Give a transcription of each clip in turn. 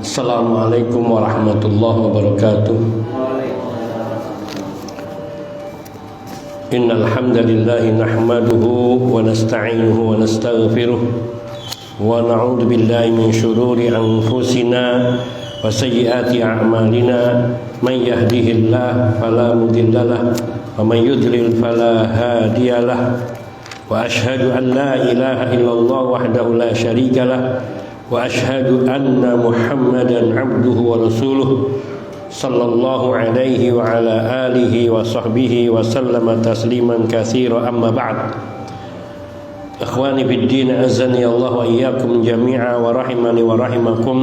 Assalamualaikum warahmatullahi wabarakatuh. Innal hamdalillah nahmaduhu wa nasta'inuhu wa nastaghfiruh wa na'udzu billahi min shururi anfusina wa sayyiati a'malina. Man yahdihillahu fala mudhillalah wa man yudlil fala hadiyalah. Wa ashhadu an la ilaha illallah wahdahu la syarikalah wa ashhadu anna Muhammadan abduhu wa rasuluh sallallahu alaihi wa ala alihi wa sahbihi wa sallama tasliman katsira. Amma ba'd. Ikhwani fid din, azani Allah wa iyyakum jami'a wa rahimani wa rahimakum.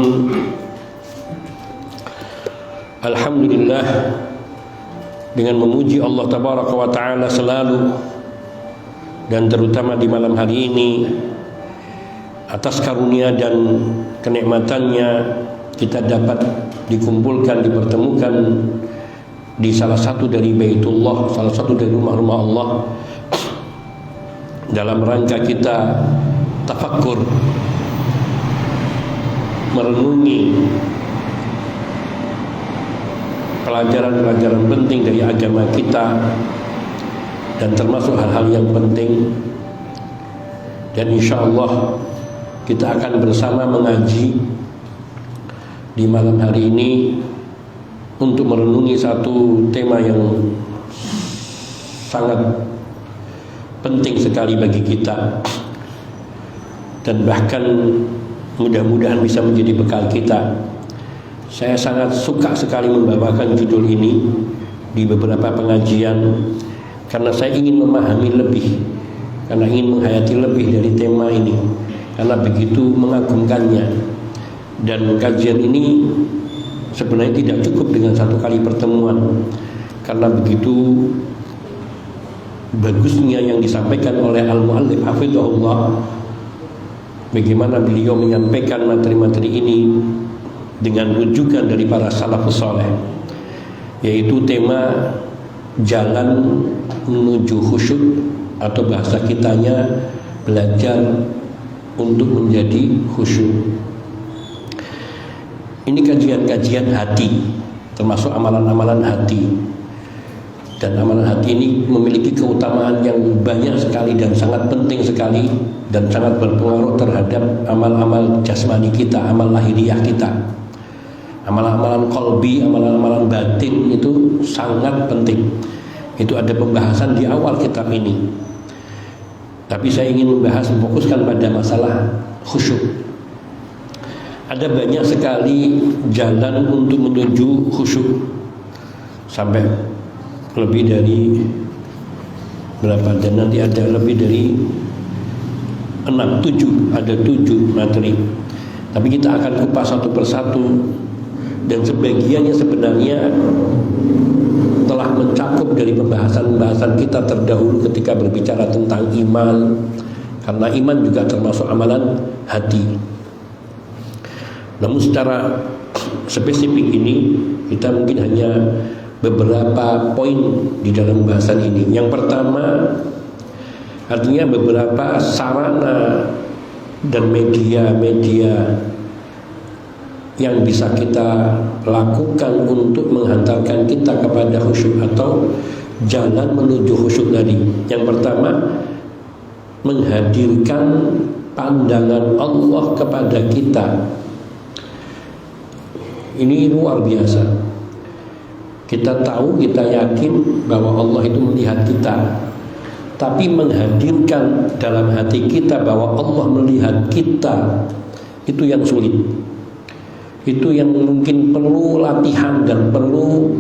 Alhamdulillah, dengan memuji Allah tabaraka wa taala selalu dan terutama di malam hari ini, atas karunia dan kenikmatannya kita dapat dikumpulkan, dipertemukan di salah satu dari Baitullah, salah satu dari rumah-rumah Allah, dalam rangka kita tafakkur, merenungi pelajaran-pelajaran penting dari agama kita, dan termasuk hal-hal yang penting. Dan insya Allah kita akan bersama mengaji di malam hari ini untuk merenungi satu tema yang sangat penting sekali bagi kita, dan bahkan mudah-mudahan bisa menjadi bekal kita. Saya sangat suka sekali membawakan judul ini di beberapa pengajian, karena saya ingin memahami lebih, karena ingin menghayati lebih dari tema ini, karena begitu mengagumkannya. Dan kajian ini sebenarnya tidak cukup dengan satu kali pertemuan, karena begitu bagusnya yang disampaikan oleh Al-Mu'allif hafizahullah, bagaimana beliau menyampaikan materi-materi ini dengan rujukan dari para salafus saleh, yaitu tema jalan menuju khusyuk, atau bahasa kitanya belajar untuk menjadi khusyuk. Ini kajian-kajian hati, termasuk amalan-amalan hati. Dan amalan hati ini memiliki keutamaan yang banyak sekali dan sangat penting sekali, dan sangat berpengaruh terhadap amal-amal jasmani kita, amal lahiriah kita. Amalan-amalan qalbi, amalan-amalan batin itu sangat penting. Itu ada pembahasan di awal kitab ini. Tapi saya ingin memfokuskan pada masalah khusyuk. Ada banyak sekali jalan untuk menuju khusyuk, sampai lebih dari berapa, dan nanti ada lebih dari 7 materi. Tapi kita akan kupas satu persatu, dan sebagiannya sebenarnya telah mencakup dari pembahasan-pembahasan kita terdahulu ketika berbicara tentang iman, karena iman juga termasuk amalan hati. Namun secara spesifik ini kita mungkin hanya beberapa poin di dalam pembahasan ini. Yang pertama, artinya beberapa sarana dan media-media yang bisa kita lakukan untuk menghantarkan kita kepada khusyuk, atau jalan menuju khusyuk tadi. Yang pertama, menghadirkan pandangan Allah kepada kita. Ini luar biasa. Kita tahu, kita yakin bahwa Allah itu melihat kita, tapi menghadirkan dalam hati kita bahwa Allah melihat kita, itu yang sulit. Itu yang mungkin perlu latihan dan perlu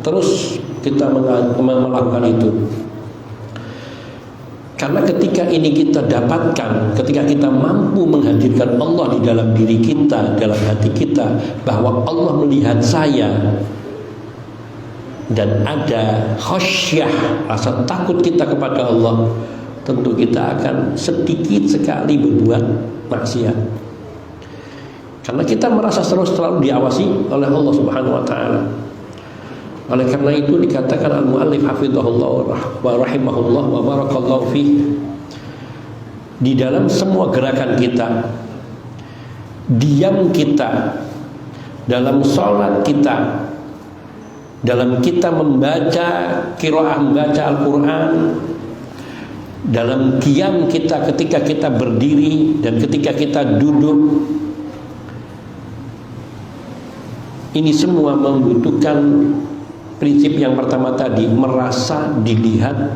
terus kita melakukan itu. Karena ketika ini kita dapatkan, ketika kita mampu menghadirkan Allah di dalam diri kita, dalam hati kita, bahwa Allah melihat saya, dan ada khasyah, rasa takut kita kepada Allah, tentu kita akan sedikit sekali berbuat maksiat. Karena kita merasa selalu diawasi oleh Allah Subhanahu wa taala. Oleh karena itu dikatakan al-muallif hafizahullah wa rahimahullah wa barakallahu fih, di dalam semua gerakan kita, diam kita, dalam sholat kita, dalam kita membaca qiraah, membaca Al-Quran, dalam qiyam kita ketika kita berdiri dan ketika kita duduk, ini semua membutuhkan prinsip yang pertama tadi, merasa dilihat,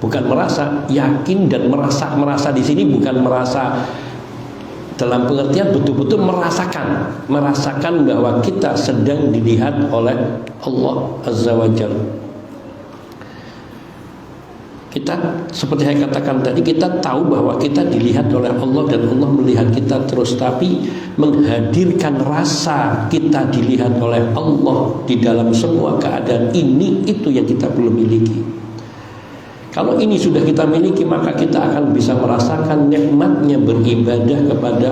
bukan merasa, yakin dan merasa di sini bukan merasa dalam pengertian betul-betul merasakan bahwa kita sedang dilihat oleh Allah Azza wa Jalla. Kita seperti saya katakan tadi, kita tahu bahwa kita dilihat oleh Allah dan Allah melihat kita terus, tapi menghadirkan rasa kita dilihat oleh Allah di dalam semua keadaan ini, itu yang kita belum miliki. Kalau ini sudah kita miliki, maka kita akan bisa merasakan nikmatnya beribadah kepada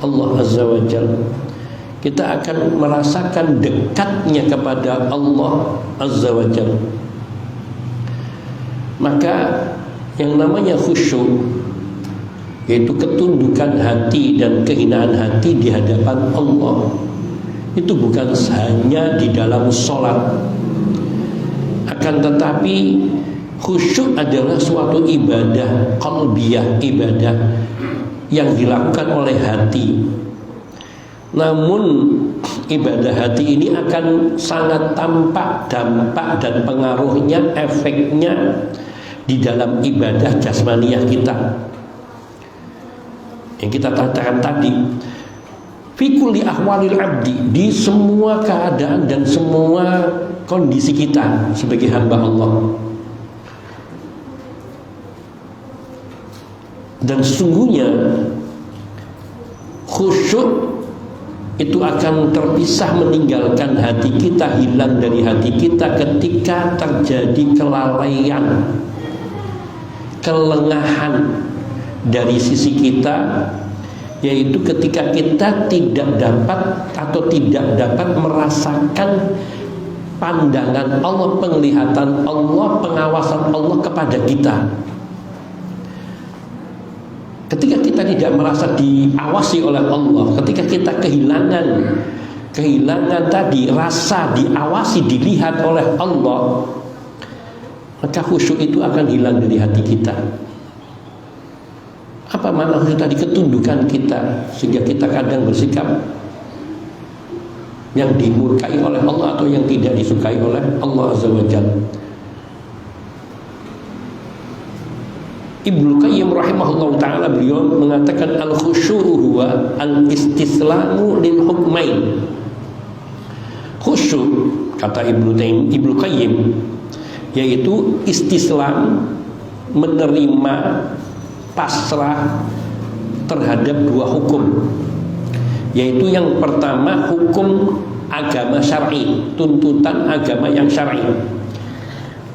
Allah Azza wa Jalla. Kita akan merasakan dekatnya kepada Allah Azza wa Jalla. Maka yang namanya khusyuk, yaitu ketundukan hati dan kehinaan hati di hadapan Allah, itu bukan hanya di dalam sholat, akan tetapi khusyuk adalah suatu ibadah qalbiyah, ibadah yang dilakukan oleh hati. Namun ibadah hati ini akan sangat tampak dampak dan pengaruhnya, efeknya di dalam ibadah jasmaniyah kita. Yang kita katakan tadi, fi kulli ahwalil abdi, di semua keadaan dan semua kondisi kita sebagai hamba Allah. Dan sesungguhnya khusyuk itu akan terpisah, meninggalkan hati kita, hilang dari hati kita ketika terjadi kelalaian, kelengahan dari sisi kita, yaitu ketika kita tidak dapat atau tidak dapat merasakan pandangan Allah, penglihatan Allah, pengawasan Allah kepada kita. Ketika kita tidak merasa diawasi oleh Allah, ketika kita kehilangan tadi rasa diawasi, dilihat oleh Allah, maka khusyuk itu akan hilang dari hati kita. Apa makna khusyuk tadi? Ketundukan kita, sehingga kita kadang bersikap yang dimurkai oleh Allah atau yang tidak disukai oleh Allah Azza wa Jalla. Ibnu Qayyim rahimahullah ta'ala, beliau mengatakan al-khusyu'u huwa al-istislamu lil hukmain. Khusyuk, kata Ibnu Qayyim, yaitu istislam, menerima, pasrah terhadap dua hukum, yaitu yang pertama hukum agama syar'i, tuntutan agama yang syar'i.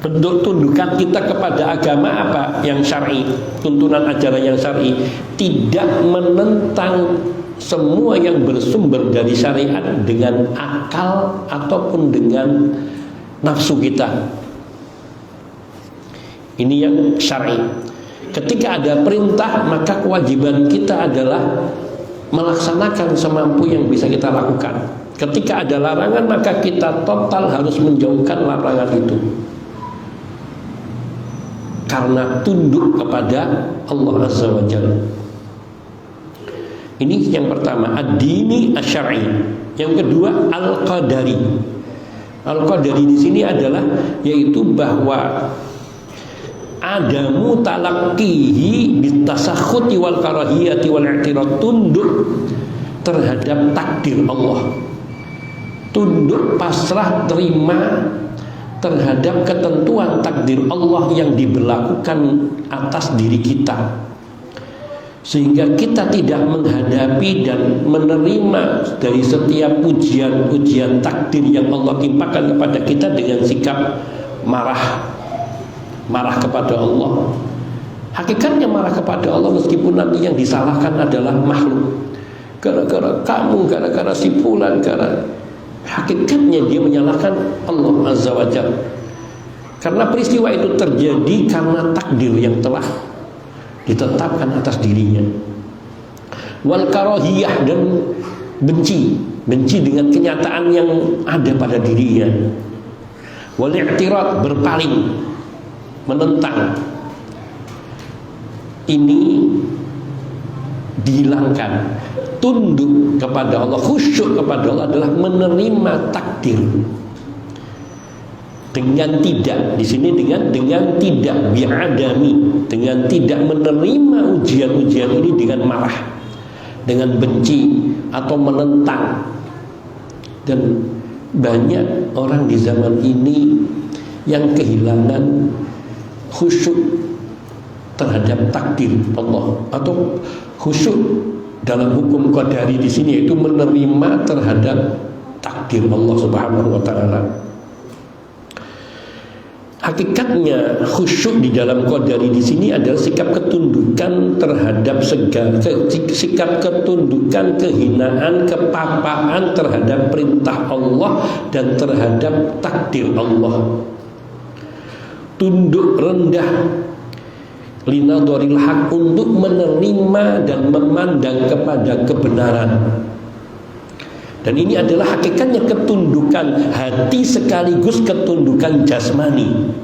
Bentuk tundukan kita kepada agama apa? Yang syar'i, tuntunan ajaran yang syar'i, tidak menentang semua yang bersumber dari syariat dengan akal ataupun dengan nafsu kita. Ini yang syar'i. Ketika ada perintah, maka kewajiban kita adalah melaksanakan semampu yang bisa kita lakukan. Ketika ada larangan, maka kita total harus menjauhkan larangan itu, karena tunduk kepada Allah Azza wa Jalla. Ini yang pertama, ad-dini asy-syar'i. Yang kedua, al-qadari. Al-qadari di sini adalah yaitu bahwa adamu talaqqihi bitasakhuti wal karahiyati wal i'tirad, tunduk terhadap takdir Allah, tunduk pasrah terima terhadap ketentuan takdir Allah yang diberlakukan atas diri kita, sehingga kita tidak menghadapi dan menerima dari setiap ujian takdir yang Allah timpakan kepada kita dengan sikap marah kepada Allah. Hakikatnya marah kepada Allah, meskipun nanti yang disalahkan adalah makhluk, gara-gara kamu, gara-gara si fulan, hakikatnya dia menyalahkan Allah Azza wa Jalla, karena peristiwa itu terjadi karena takdir yang telah ditetapkan atas dirinya. wal karahiyah, dan benci dengan kenyataan yang ada pada dirinya, wal i'tirad, berpaling, menentang. Ini dihilangkan. Tunduk kepada Allah, khusyuk kepada Allah adalah menerima takdir dengan tidak, di sini dengan tidak bi'adami, dengan tidak menerima ujian-ujian ini dengan marah, dengan benci atau menentang. Dan banyak orang di zaman ini yang kehilangan khusyuk terhadap takdir Allah, atau khusyuk dalam hukum qadari di sini yaitu menerima terhadap takdir Allah Subhanahu wa taala. Hakikatnya khusyuk di dalam qadari di sini adalah sikap ketundukan terhadap segala, sikap ketundukan, kehinaan, kepapaan terhadap perintah Allah dan terhadap takdir Allah. Tunduk rendah linadharil haq, untuk menerima dan memandang kepada kebenaran. Dan ini adalah hakikatnya ketundukan hati sekaligus ketundukan jasmani,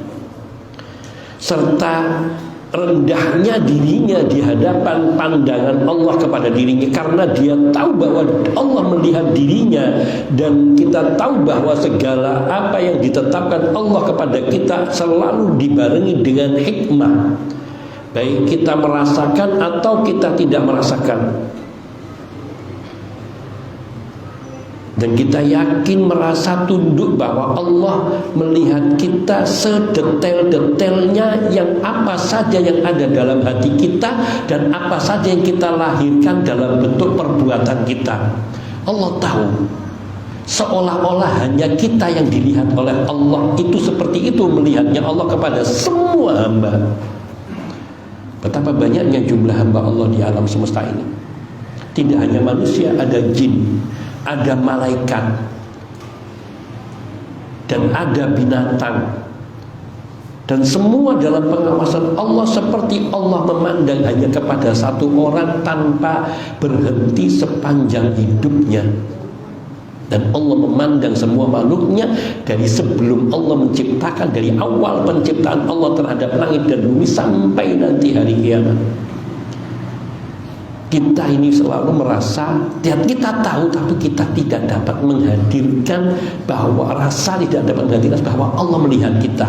serta rendahnya dirinya di hadapan pandangan Allah kepada dirinya, karena dia tahu bahwa Allah melihat dirinya, dan kita tahu bahwa segala apa yang ditetapkan Allah kepada kita selalu dibarengi dengan hikmah, baik kita merasakan atau kita tidak merasakan. Dan kita yakin merasa tunduk bahwa Allah melihat kita sedetail-detailnya, yang apa saja yang ada dalam hati kita dan apa saja yang kita lahirkan dalam bentuk perbuatan kita. Allah tahu, seolah-olah hanya kita yang dilihat oleh Allah. Itu seperti itu melihatnya Allah kepada semua hamba. Betapa banyaknya jumlah hamba Allah di alam semesta ini. Tidak hanya manusia, ada jin, ada malaikat, dan ada binatang. Dan semua dalam pengawasan Allah, seperti Allah memandang hanya kepada satu orang tanpa berhenti sepanjang hidupnya. Dan Allah memandang semua makhluknya dari sebelum Allah menciptakan, dari awal penciptaan Allah terhadap langit dan bumi sampai nanti hari kiamat. Kita ini selalu merasa, kita tahu, tapi kita tidak dapat menghadirkan bahwa rasa tidak dapat menghadirkan bahwa Allah melihat kita.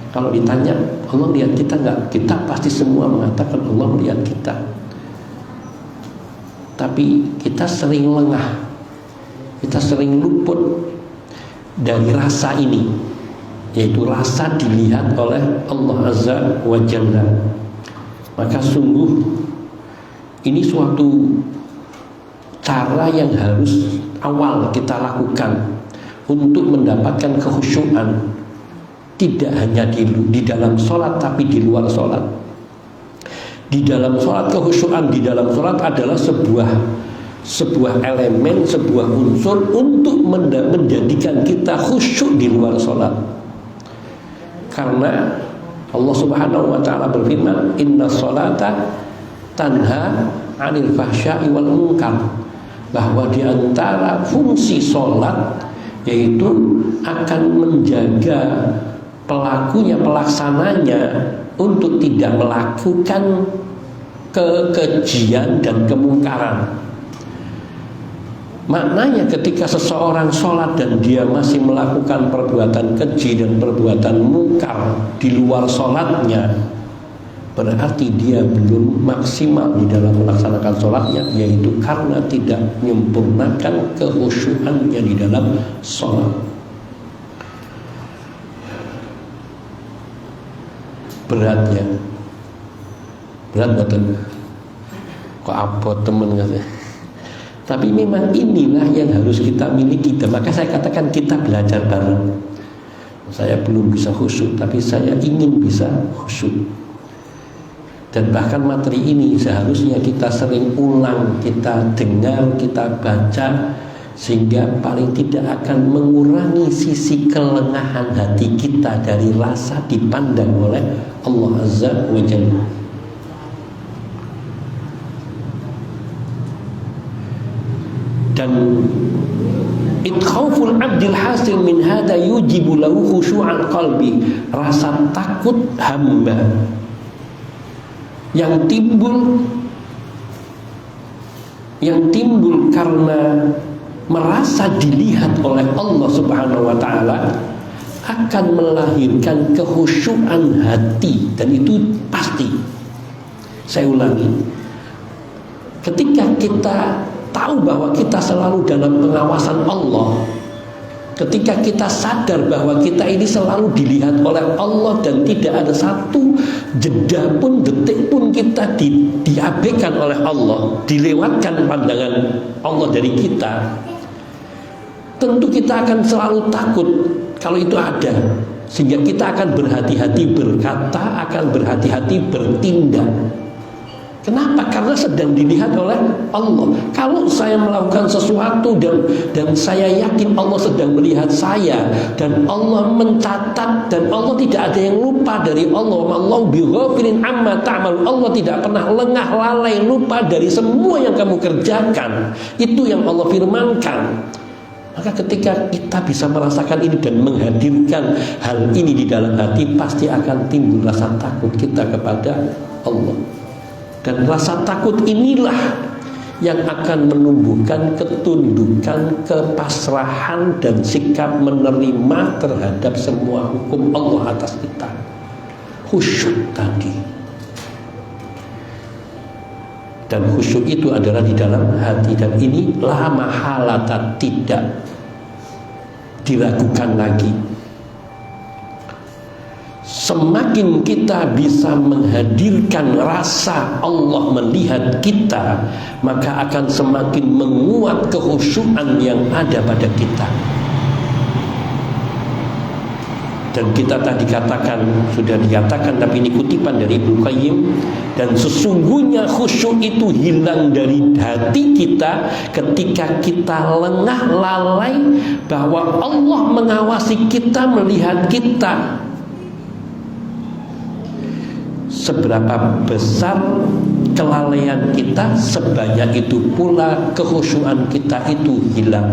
Kalau ditanya Allah melihat kita enggak, kita pasti semua mengatakan Allah melihat kita. Tapi kita sering lengah, kita sering luput dari rasa ini, yaitu rasa dilihat oleh Allah Azza wa Jalla. Maka sungguh ini suatu cara yang harus awal kita lakukan untuk mendapatkan kekhusyuan, tidak hanya di dalam sholat, tapi di luar sholat. Di dalam sholat, kekhusyuan di dalam sholat adalah sebuah elemen, sebuah unsur untuk menjadikan kita khusyuk di luar sholat. Karena Allah Subhanahu wa ta'ala berfirman, inna sholata tanha 'anil fahsya'i wal munkar, bahwa di antara fungsi sholat yaitu akan menjaga pelakunya, pelaksananya untuk tidak melakukan kekejian dan kemungkaran. Maknanya ketika seseorang sholat dan dia masih melakukan perbuatan keji dan perbuatan mungkar di luar sholatnya, berarti dia belum maksimal di dalam melaksanakan sholatnya, yaitu karena tidak menyempurnakan kekhusyuannya di dalam sholat. Berat betul. Kok abot temen katanya. Tapi memang inilah yang harus kita miliki. Maka saya katakan kita belajar bareng. Saya belum bisa khusyuk, tapi saya ingin bisa khusyuk. Dan bahkan materi ini seharusnya kita sering ulang, kita dengar, kita baca, sehingga paling tidak akan mengurangi sisi kelengahan hati kita dari rasa dipandang oleh Allah Azza wa Jalla. Dan idkhauful abdil hasil min hada yujibu lahu khusyu'al qalbi, rasa takut hamba yang timbul karena merasa dilihat oleh Allah Subhanahu wa taala akan melahirkan kekhusyuan hati, dan itu pasti. Saya ulangi, ketika kita tahu bahwa kita selalu dalam pengawasan Allah, ketika kita sadar bahwa kita ini selalu dilihat oleh Allah dan tidak ada satu jeda pun, detik pun kita diabaikan oleh Allah, dilewatkan pandangan Allah dari kita, tentu kita akan selalu takut kalau itu ada, sehingga kita akan berhati-hati berkata, akan berhati-hati bertindak. Kenapa? Karena sedang dilihat oleh Allah. Kalau saya melakukan sesuatu dan saya yakin Allah sedang melihat saya, dan Allah mencatat, dan Allah tidak ada yang lupa dari Allah. Wallahu bighafilin amma ta'mal. Allah tidak pernah lengah, lalai, lupa dari semua yang kamu kerjakan. Itu yang Allah firmankan. Maka ketika kita bisa merasakan ini dan menghadirkan hal ini di dalam hati, pasti akan timbul rasa takut kita kepada Allah. Dan rasa takut inilah yang akan menumbuhkan ketundukan, kepasrahan, dan sikap menerima terhadap semua hukum Allah atas kita. Khusyuk tadi. Dan khusyuk itu adalah di dalam hati, dan ini la mahalata, tidak diragukan lagi. Semakin kita bisa menghadirkan rasa Allah melihat kita, maka akan semakin menguat kekhusyuan yang ada pada kita. Dan kita tadi katakan, sudah dikatakan, tapi ini kutipan dari Ibnu Qayyim, dan sesungguhnya khusyuk itu hilang dari hati kita ketika kita lengah, lalai bahwa Allah mengawasi kita, melihat kita. Seberapa besar kelalaian kita, sebanyak itu pula kekhusyuan kita itu hilang.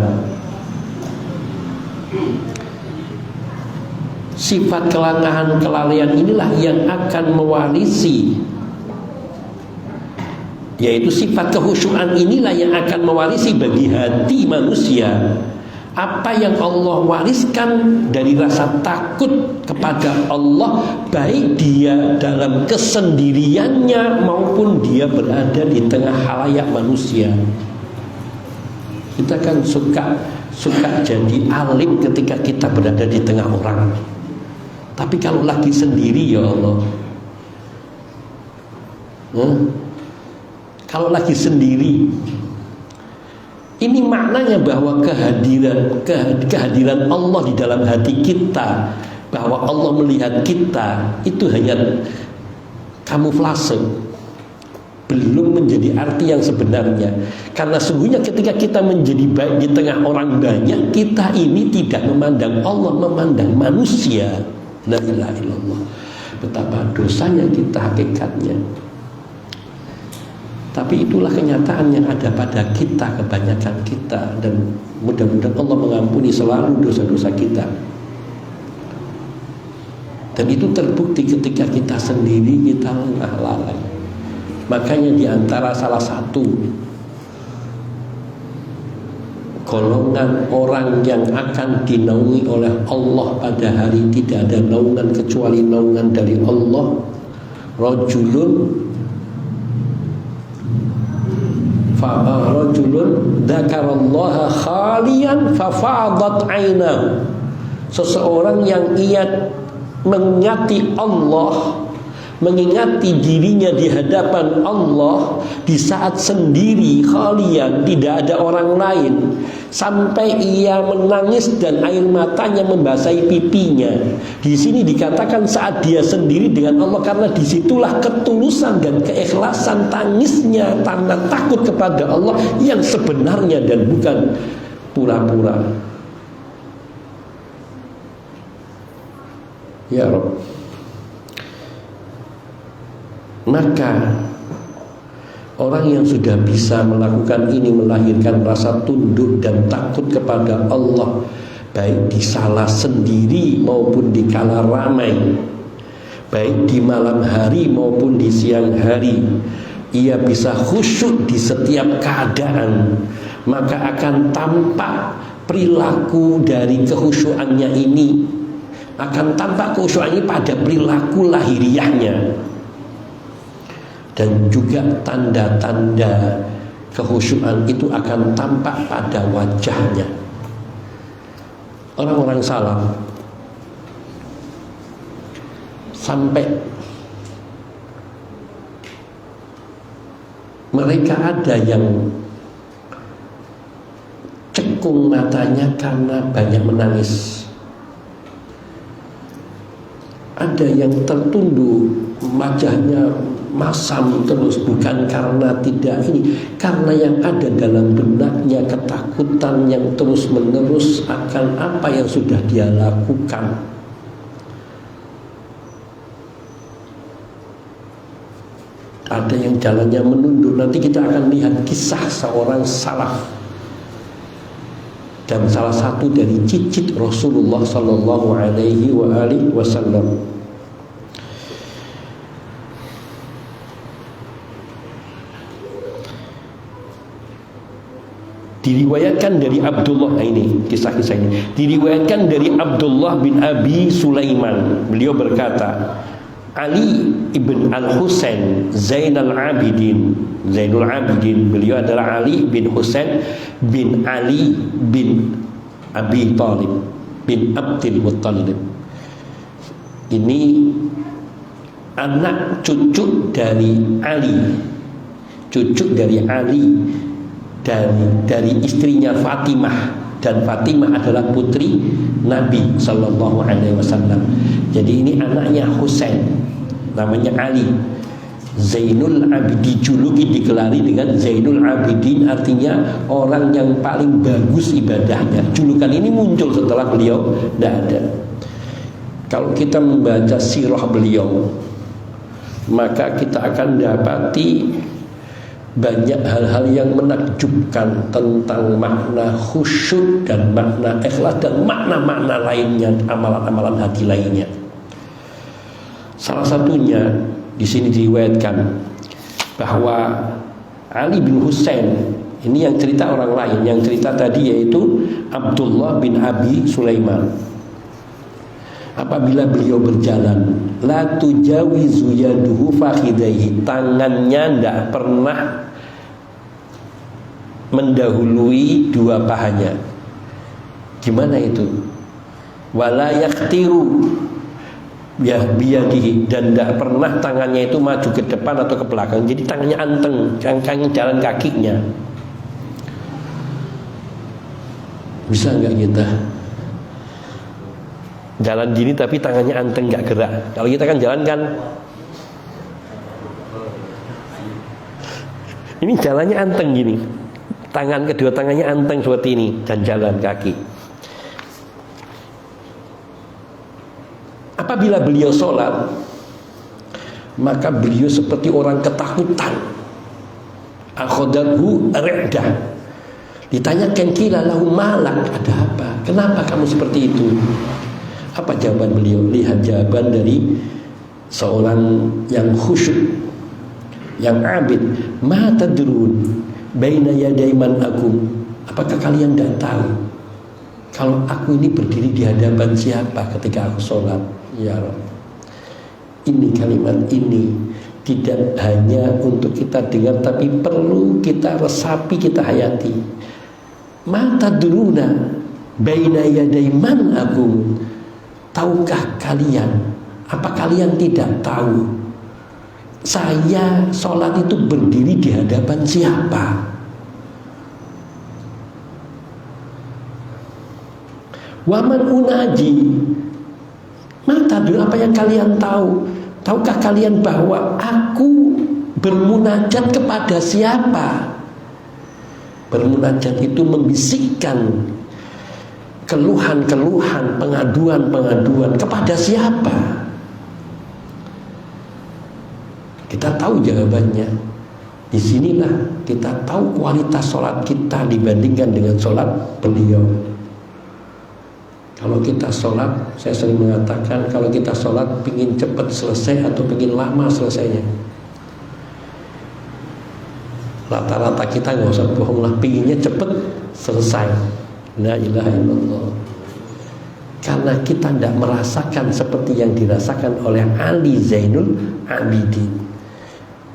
Sifat kelangahan, kelalaian inilah yang akan mewarisi, yaitu sifat kekhusyuan inilah yang akan mewarisi bagi hati manusia apa yang Allah wariskan dari rasa takut kepada Allah, baik dia dalam kesendiriannya maupun dia berada di tengah khalayak manusia. Kita kan suka jadi alim ketika kita berada di tengah orang. Tapi kalau lagi sendiri, ya Allah, kalau lagi sendiri, ini maknanya bahwa kehadiran Allah di dalam hati kita, bahwa Allah melihat kita, itu hanya kamuflase, belum menjadi arti yang sebenarnya. Karena sungguhnya ketika kita menjadi baik di tengah orang banyak, kita ini tidak memandang Allah, memandang manusia. La ilaha illallah. Betapa dosanya kita hakikatnya. Tapi itulah kenyataan yang ada pada kita, kebanyakan kita. Dan mudah-mudahan Allah mengampuni selalu dosa-dosa kita. Dan itu terbukti ketika kita sendiri, kita lengah, lalai. Makanya di antara salah satu golongan orang yang akan dinaungi oleh Allah pada hari tidak ada naungan kecuali naungan dari Allah, rajulun dzakarallaha khalian fafadat ainahu, seseorang yang ia mengingati Allah, mengingati dirinya di hadapan Allah di saat sendiri, khalian, tidak ada orang lain, sampai ia menangis dan air matanya membasahi pipinya. Di sini dikatakan saat dia sendiri dengan Allah, karena disitulah ketulusan dan keikhlasan tangisnya karena takut kepada Allah yang sebenarnya dan bukan pura-pura. Ya Rabb, maka Orang yang sudah bisa melakukan ini melahirkan rasa tunduk dan takut kepada Allah, baik di salah sendiri maupun di kala ramai, baik di malam hari maupun di siang hari. Ia bisa khusyuk di setiap keadaan, maka akan tampak perilaku dari kekhusyuannya ini, akan tampak kekhusyuannya pada perilaku lahiriahnya, dan juga tanda-tanda kekhusyuan itu akan tampak pada wajahnya. Orang-orang salaf sampai mereka ada yang cekung matanya karena banyak menangis, ada yang tertunduk wajahnya masam terus, bukan karena tidak ini, karena yang ada dalam benaknya ketakutan yang terus menerus akan apa yang sudah dia lakukan. Ada yang jalannya menunduk. Nanti kita akan lihat kisah seorang salaf, dan salah satu dari cicit Rasulullah Sallallahu Alaihi Wasallam. Diriwayatkan dari Abdullah, ini kisah-kisah ini diriwayatkan dari Abdullah bin Abi Sulaiman. Beliau berkata, Ali ibn Al-Husain Zainul Abidin, beliau adalah Ali bin Husain bin Ali bin Abi Thalib bin Abdul Muttalib. Ini anak cucu dari Ali, dan dari istrinya Fatimah, dan Fatimah adalah putri Nabi Sallallahu Alaihi Wasallam. Jadi ini anaknya Husain, namanya Ali. Zainul Abidin, dijuluki, digelari dengan Zainul Abidin, artinya orang yang paling bagus ibadahnya. Julukan ini muncul setelah beliau tidak ada. Kalau kita membaca sirah beliau, maka kita akan dapati banyak hal-hal yang menakjubkan tentang makna khusyuk dan makna ikhlas dan makna-makna lainnya, amalan-amalan hati lainnya. Salah satunya di sini diriwayatkan bahwa Ali bin Husain, ini yang cerita orang lain, yang cerita tadi yaitu Abdullah bin Abi Sulaiman. Apabila beliau berjalan, la tujawizu yaduhu fakhidaihi, tangannya tidak pernah mendahului dua pahanya. Gimana itu? Wala yaktiru ya biyadihi, dan tidak pernah tangannya itu maju ke depan atau ke belakang. Jadi tangannya anteng, jalan kakinya. Bisa nggak kita jalan gini tapi tangannya anteng, nggak gerak? Kalau kita kan jalan kan ini jalannya anteng gini, kedua tangannya anteng seperti ini, dan jalan kaki. Apabila beliau sholat, maka beliau seperti orang ketakutan. Akhodathu re'dah. Ditanyakan, kila lahu malak, ada apa? Kenapa kamu seperti itu? Apa jawaban beliau? Lihat jawaban dari seorang yang khusyuk, yang abid. Ma tadrun baina yaday man akum. Apakah kalian tidak tahu kalau aku ini berdiri di hadapan siapa ketika aku sholat? Ya Rabb. Ini kalimat ini tidak hanya untuk kita dengar, tapi perlu kita resapi, kita hayati. Ma tadruna baina yaday man akum. Tahukah kalian? Apa kalian tidak tahu saya sholat itu berdiri di hadapan siapa? Waman unaji, mata dulu, apa yang kalian tahu? Tahukah kalian bahwa aku bermunajat kepada siapa? Bermunajat itu membisikkan keluhan-keluhan, pengaduan-pengaduan kepada siapa? Kita tahu jawabannya. Disinilah kita tahu kualitas sholat kita dibandingkan dengan sholat beliau. Kalau kita sholat, saya sering mengatakan, kalau kita sholat pingin cepat selesai atau pingin lama selesainya. Rata-rata kita nggak usah bohong lah, pinginnya cepat selesai. La ilaha illallah. Karena kita tidak merasakan seperti yang dirasakan oleh Ali Zainul Abidin.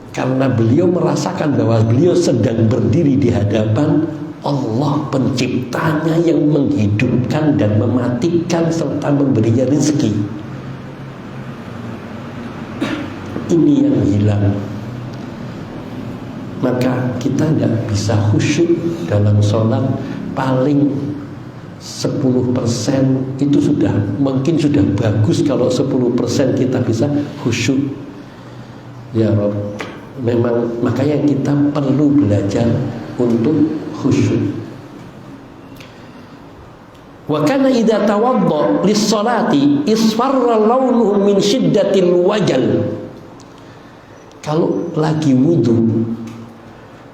Karena beliau merasakan bahwa beliau sedang berdiri di hadapan Allah penciptanya yang menghidupkan dan mematikan serta memberinya rezeki. Ini yang hilang. Maka kita tidak bisa khusyuk dalam sholat. Paling 10% itu sudah mungkin sudah bagus kalau 10% kita bisa khusyuk. Ya Rabb, memang makanya kita perlu belajar untuk khusyuk. Wa kana idza tawadda lis-salati isfarra launuhu min syiddatil wajal. Kalau lagi wudu,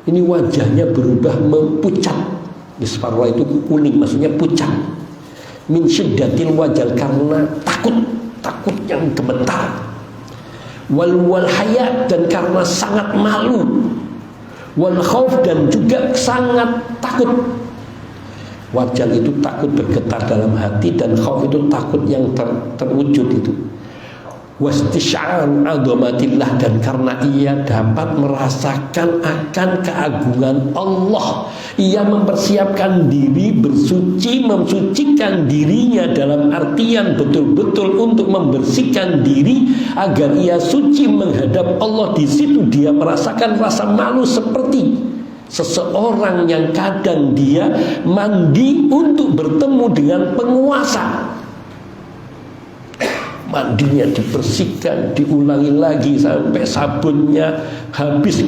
ini wajahnya berubah pucat. Isfarra itu kuning, maksudnya pucat. Min syiddatil wajal, karena takut yang gemetar. Wal haya, dan karena sangat malu. Wal khauf, dan juga sangat takut. Wajal itu takut bergetar dalam hati, dan khauf itu takut yang terwujud itu. Wastisya'an azamatillah, dan karena ia dapat merasakan akan keagungan Allah, ia mempersiapkan diri mensucikan dirinya dalam artian betul-betul untuk membersihkan diri agar ia suci menghadap Allah. Di situ dia merasakan rasa malu seperti seseorang yang kadang dia mandi untuk bertemu dengan penguasa. Mandinya dibersihkan, diulangi lagi sampai sabunnya habis,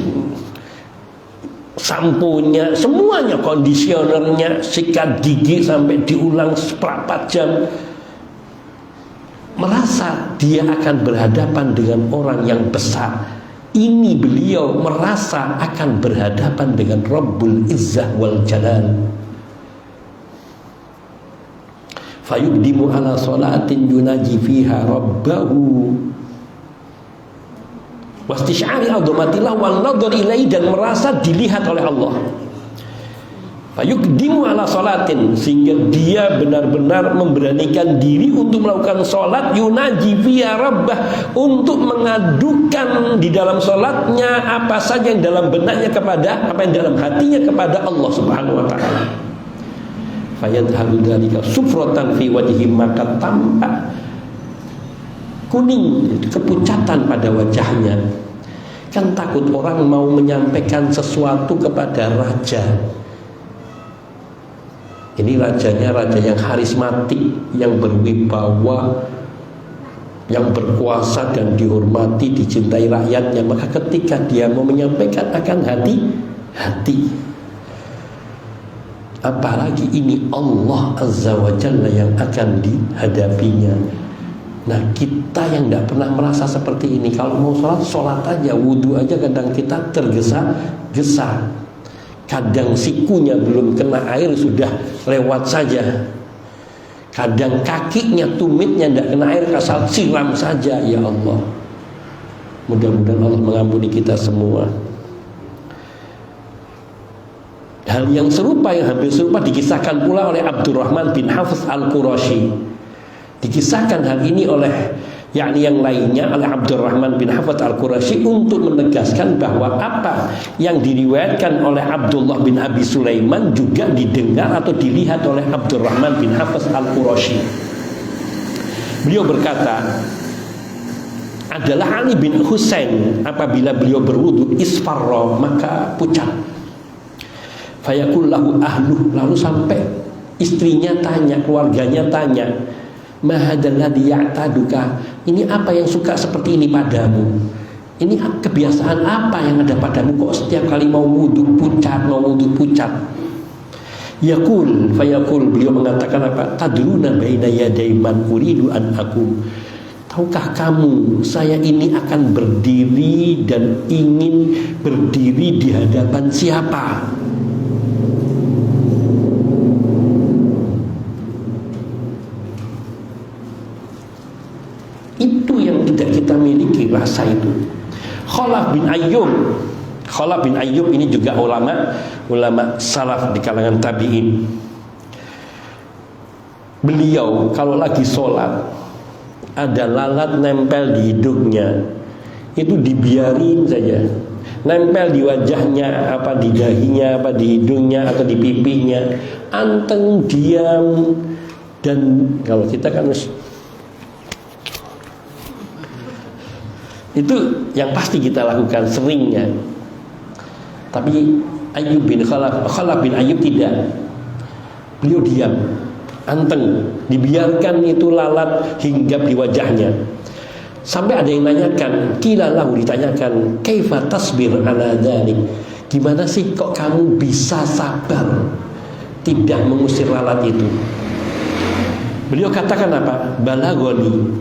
samponya, semuanya, kondisionernya, sikat gigi sampai diulang seperempat jam. Merasa dia akan berhadapan dengan orang yang besar. Ini beliau merasa akan berhadapan dengan Rabbul Izzah wal Jalal. Fayuqdimu ala salatin yunaji fiha rabbahu wastisyari azamatillah wal nadhar ilaihi, dan merasa dilihat oleh Allah. Fayuqdimu ala salatin, sehingga dia benar-benar memberanikan diri untuk melakukan salat, yunaji fiha rabbah, untuk mengadukan di dalam salatnya apa saja yang dalam benaknya kepada, apa yang dalam hatinya kepada Allah Subhanahu wa taala. Fayadhalu dzalika sufratan fi wajhi, maka tampak kuning, kepucatan pada wajahnya. Kan takut orang mau menyampaikan sesuatu kepada raja. Ini rajanya raja yang karismatik, yang berwibawa, yang berkuasa dan dihormati, dicintai rakyatnya. Maka ketika dia mau menyampaikan akan hati-hati. Apalagi ini Allah Azza wa Jalla yang akan dihadapinya. Nah, kita yang tidak pernah merasa seperti ini, kalau mau sholat aja, wudhu aja kadang kita tergesa-gesa. Kadang sikunya belum kena air sudah lewat saja. Kadang kakinya, tumitnya tidak kena air, kasar siram saja. Ya Allah, mudah-mudahan Allah mengampuni kita semua. Hal yang serupa, yang hampir serupa, dikisahkan pula oleh Abdurrahman bin Hafiz Al-Qurashi. Dikisahkan hal ini oleh yang lainnya oleh Abdurrahman bin Hafiz Al-Qurashi untuk menegaskan bahwa apa yang diriwayatkan oleh Abdullah bin Abi Sulaiman juga didengar atau dilihat oleh Abdurrahman bin Hafiz Al-Qurashi. Beliau berkata, adalah Ali bin Husain apabila beliau berwudu isfarra, maka pucat. Fayakullahu ahluh, lalu sampai istrinya tanya, keluarganya tanya, mahadalladhi ya'taduka, ini apa yang suka seperti ini padamu? Ini kebiasaan apa yang ada padamu, kok setiap kali mau wudu pucat? Fayakul, beliau mengatakan apa? Tadruna baina yaday man uridu an aku. tahukah kamu saya ini akan berdiri dan ingin berdiri di hadapan siapa? Itu yang tidak kita miliki, rasa itu. Khalaf bin Ayyub ini juga ulama salaf di kalangan tabi'in. Beliau kalau lagi sholat ada lalat nempel di hidungnya, itu dibiarin saja. Nempel di wajahnya, apa di dahinya, apa di hidungnya atau di pipinya, anteng diam. Dan kalau kita kan itu yang pasti kita lakukan seringnya. Tapi Khalaf bin Ayyub tidak. Beliau diam, anteng, dibiarkan itu lalat hinggap di wajahnya. Sampai ada yang nanyakan, qilalahu, ditanyakan, kaifa tasbir ala dzalik? Gimana sih kok kamu bisa sabar tidak mengusir lalat itu? Beliau katakan apa? Balagoni,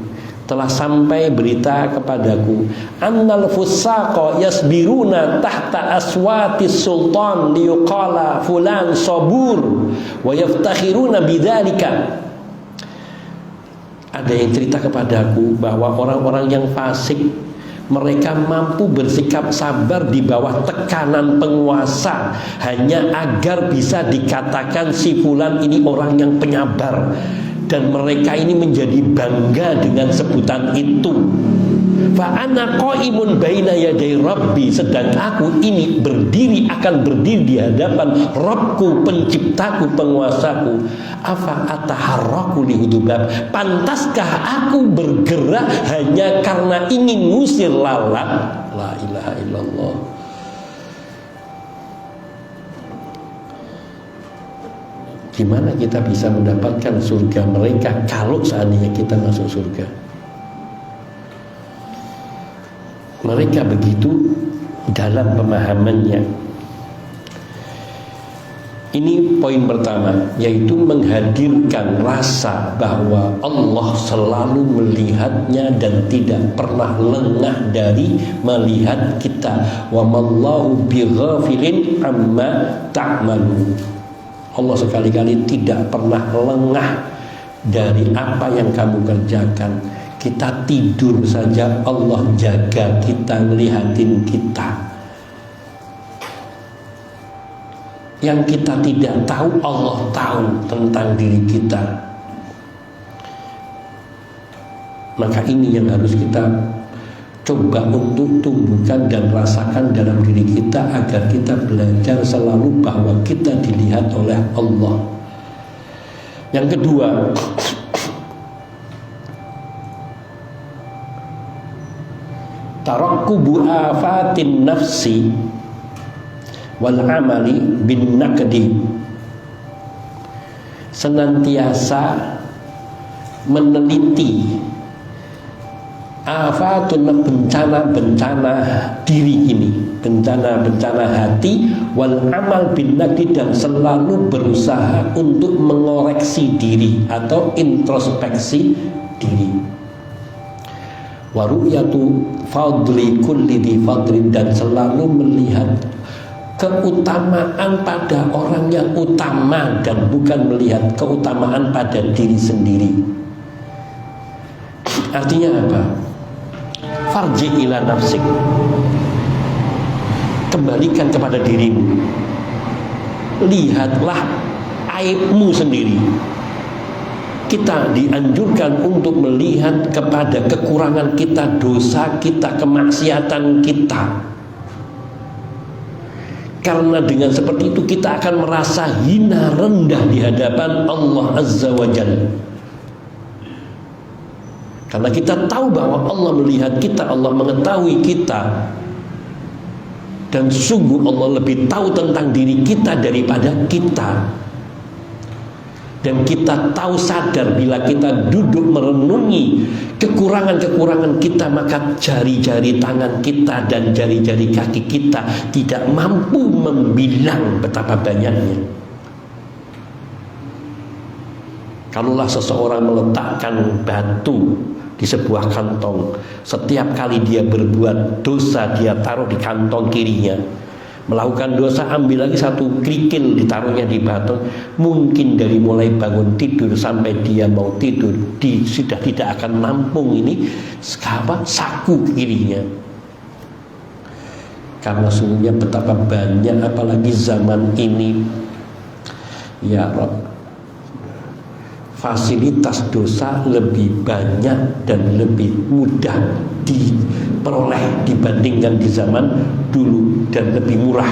telah sampai berita kepadaku, annal fusaqa yasbiruna tahta aswatis sultan liyuqala fulan sabur wa yaftakhiruna bidzalika. Ada yang cerita kepadaku bahwa orang-orang yang fasik, mereka mampu bersikap sabar di bawah tekanan penguasa hanya agar bisa dikatakan si fulan ini orang yang penyabar. Dan mereka ini menjadi bangga dengan sebutan itu. Fa ana qaimun baina yaday rabbi, sedang aku ini akan berdiri di hadapan Rabbku, penciptaku, penguasaku. Afa ataharraku lihudubab, pantaskah aku bergerak hanya karena ingin ngusir lalat? La ilaha illallah. Gimana kita bisa mendapatkan surga mereka kalau seandainya kita masuk surga? Mereka begitu dalam pemahamannya. Ini poin pertama, yaitu menghadirkan rasa bahwa Allah selalu melihatnya dan tidak pernah lengah dari melihat kita. Wa mallahu bighafilin amma ta'malun. Allah sekali-kali tidak pernah lengah dari apa yang kamu kerjakan. Kita tidur saja Allah jaga kita, ngelihatin kita. Yang kita tidak tahu Allah tahu tentang diri kita. Maka ini yang harus kita coba untuk tumbuhkan dan rasakan dalam diri kita, agar kita belajar selalu bahwa kita dilihat oleh Allah. Yang kedua, tarakkubu afatin nafsi wal amali bin naqdi, senantiasa meneliti afatun, bencana-bencana diri ini, bencana-bencana hati, wal amal bin naqdi, dan selalu berusaha untuk mengoreksi diri atau introspeksi diri. Wa ru'yatu fadli kulli dhi fadlin, dan selalu melihat keutamaan pada orang yang utama dan bukan melihat keutamaan pada diri sendiri. Artinya apa? Farji ila nafsik, kembalikan kepada dirimu, lihatlah aibmu sendiri. Kita dianjurkan untuk melihat kepada kekurangan kita, dosa kita, kemaksiatan kita. Karena dengan seperti itu kita akan merasa hina, rendah di hadapan Allah Azza wa Jalla. Karena kita tahu bahwa Allah melihat kita, Allah mengetahui kita. Dan sungguh Allah lebih tahu tentang diri kita daripada kita. Dan kita tahu sadar bila kita duduk merenungi kekurangan-kekurangan kita, maka jari-jari tangan kita dan jari-jari kaki kita tidak mampu membilang betapa banyaknya. Kalaulah seseorang meletakkan batu di sebuah kantong. Setiap kali dia berbuat dosa, dia taruh di kantong kirinya. Melakukan dosa, ambil lagi satu kerikil, ditaruhnya di batu. Mungkin dari mulai bangun tidur sampai dia mau tidur, sudah tidak akan nampung ini saku kirinya. Karena sungguhnya betapa banyak, apalagi zaman ini, ya Rob, fasilitas dosa lebih banyak dan lebih mudah diperoleh dibandingkan di zaman dulu, dan lebih murah.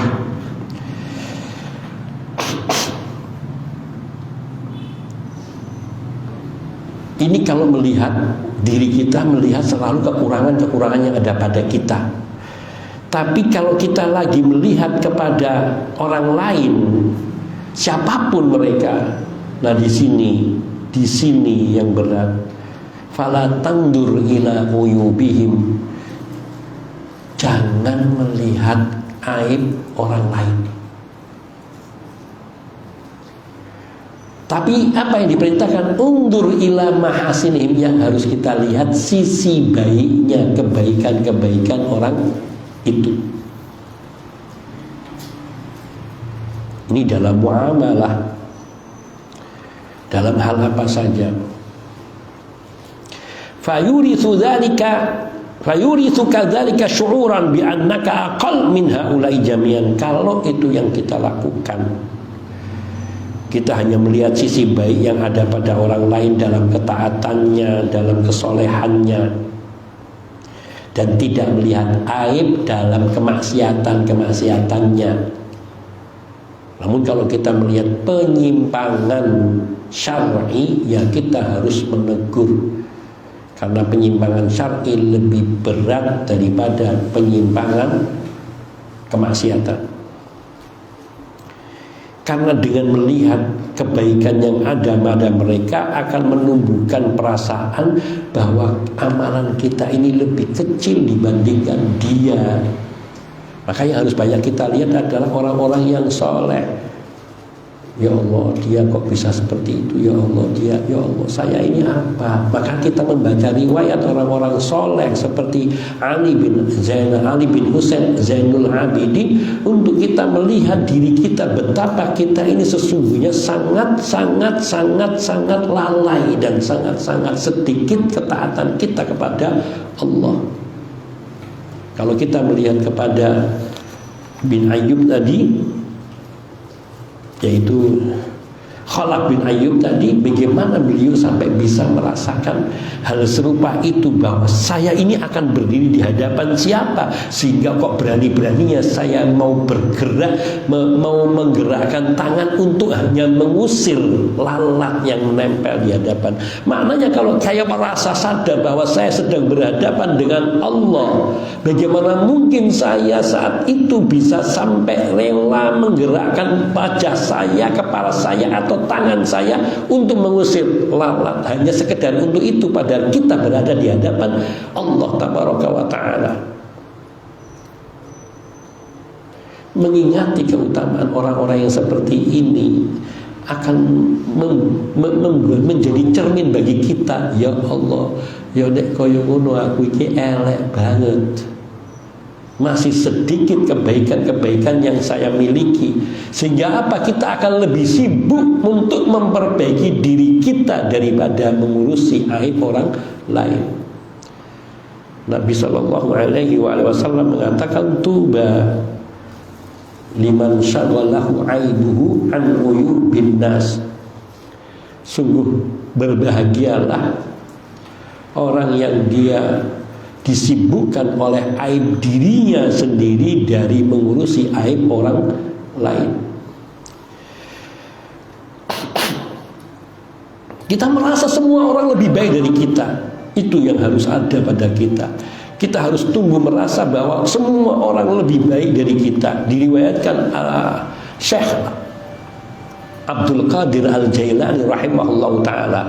Ini kalau melihat diri kita, melihat selalu kekurangan-kekurangan yang ada pada kita. Tapi kalau kita lagi melihat kepada orang lain, siapapun mereka, nah di sini yang berat. Fala tangdur ila uyubihim. Jangan melihat aib orang lain. Tapi apa yang diperintahkan? Undur ila mahasinihim, yang harus kita lihat sisi baiknya, kebaikan-kebaikan orang itu. Ini dalam muamalah, dalam hal apa saja. Fayurithu kadzalika syu'uran bi annaka aqall min haula'i jami'an. Kalau itu yang kita lakukan, kita hanya melihat sisi baik yang ada pada orang lain dalam ketaatannya, dalam kesolehannya, dan tidak melihat aib dalam kemaksiatan-kemaksiatannya. Namun kalau kita melihat penyimpangan syar'i, ya kita harus menegur. Karena penyimpangan syar'i lebih berat daripada penyimpangan kemaksiatan. Karena dengan melihat kebaikan yang ada pada mereka akan menumbuhkan perasaan bahwa amalan kita ini lebih kecil dibandingkan dia. Maka yang harus banyak kita lihat adalah orang-orang yang soleh. Ya Allah, dia kok bisa seperti itu? Ya Allah, ya Allah, saya ini apa? Maka kita membaca riwayat orang-orang soleh seperti Ali bin Husain Zainul Abidin, untuk kita melihat diri kita betapa kita ini sesungguhnya sangat lalai dan sangat sedikit ketaatan kita kepada Allah. Kalau kita melihat kepada bin Ayyub tadi, yaitu Khalaf bin Ayyub tadi, bagaimana beliau sampai bisa merasakan hal serupa itu, bahwa saya ini akan berdiri di hadapan siapa sehingga kok berani-beraninya saya mau bergerak, mau menggerakkan tangan untuk hanya mengusir lalat yang menempel di hadapan. Maknanya kalau saya merasa sadar bahwa saya sedang berhadapan dengan Allah, bagaimana mungkin saya saat itu bisa sampai rela menggerakkan wajah saya, kepala saya atau tangan saya untuk mengusir lalat, hanya sekedar untuk itu, padahal kita berada di hadapan Allah Tabaraka wa Ta'ala. Mengingati keutamaan orang-orang yang seperti ini akan menjadi cermin bagi kita. Ya Allah, ya nek koyo ngono aku iki elek banget, masih sedikit kebaikan-kebaikan yang saya miliki, sehingga apa, kita akan lebih sibuk untuk memperbaiki diri kita daripada mengurusi aib orang lain. Nabi Shallallahu Alaihi Wasallam mengatakan, tuba liman syaghalahu aibuhu an uyubin nas. Sungguh berbahagialah orang yang dia disibukkan oleh aib dirinya sendiri dari mengurusi aib orang lain. Kita merasa semua orang lebih baik dari kita. Itu yang harus ada pada kita. Kita harus tumbuh merasa bahwa semua orang lebih baik dari kita. Diriwayatkan Syekh Abdul Qadir Al-Jailani rahimahullah ta'ala,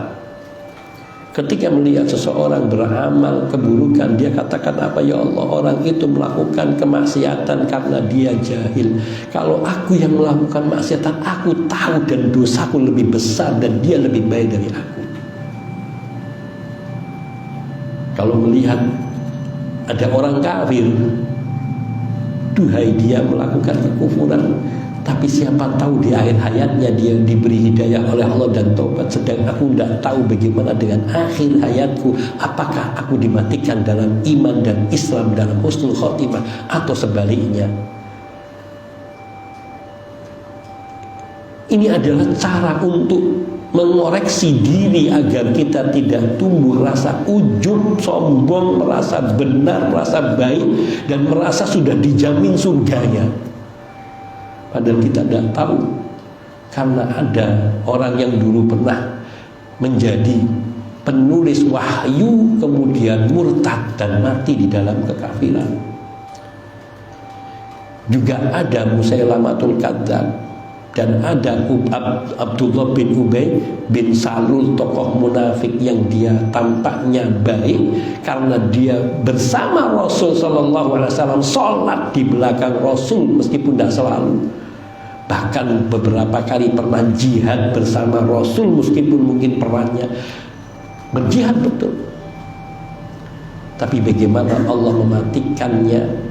ketika melihat seseorang beramal keburukan, dia katakan apa? Ya Allah, orang itu melakukan kemaksiatan karena dia jahil. Kalau aku yang melakukan maksiatan, aku tahu dan dosaku lebih besar dan dia lebih baik dari aku. kalau melihat ada orang kafir, duhai dia melakukan kekufuran, tapi siapa tahu di akhir hayatnya dia diberi hidayah oleh Allah dan taubat, sedang aku tidak tahu bagaimana dengan akhir hayatku, apakah aku dimatikan dalam iman dan Islam, dalam husnul khotimah, atau sebaliknya. Ini adalah cara untuk mengoreksi diri agar kita tidak tumbuh rasa ujub, sombong, merasa benar, merasa baik, dan merasa sudah dijamin surganya. Padahal kita tidak tahu, karena ada orang yang dulu pernah menjadi penulis wahyu kemudian murtad dan mati di dalam kekafiran. Juga ada Musailamatul Kadzdzab, dan ada Abdullah bin Ubay bin Salul, tokoh munafik yang dia tampaknya baik karena dia bersama Rasul Sallallahu Alaihi Wasallam, sholat di belakang Rasul meskipun tidak selalu, bahkan beberapa kali pernah jihad bersama Rasul meskipun mungkin perannya berjihad betul. Tapi bagaimana Allah mematikannya?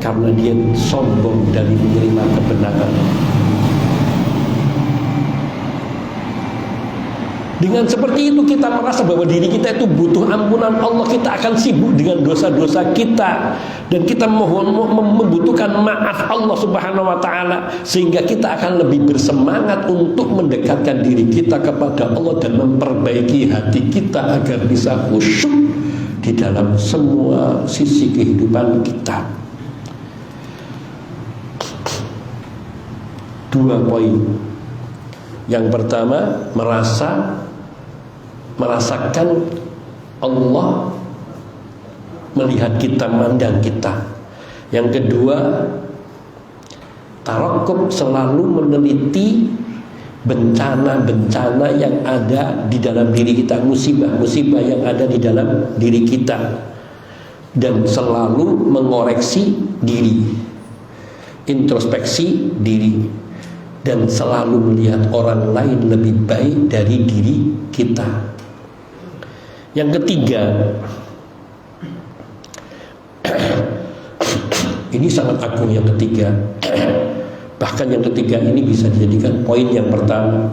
Karena dia sombong dari menerima kebenaran. Dengan seperti itu kita merasa bahwa diri kita itu butuh ampunan Allah. Kita akan sibuk dengan dosa-dosa kita, dan kita membutuhkan maaf Allah Subhanahu wa ta'ala, sehingga kita akan lebih bersemangat untuk mendekatkan diri kita kepada Allah dan memperbaiki hati kita agar bisa khusyuk di dalam semua sisi kehidupan kita. 2 poin. Yang pertama, merasakan Allah melihat kita, mandang kita. Yang kedua, tarakub, selalu meneliti bencana-bencana yang ada di dalam diri kita, musibah-musibah yang ada di dalam diri kita, dan selalu mengoreksi diri, introspeksi diri, dan selalu melihat orang lain lebih baik dari diri kita. Yang ketiga, ini sangat agung yang ketiga. Bahkan yang ketiga ini bisa dijadikan poin yang pertama.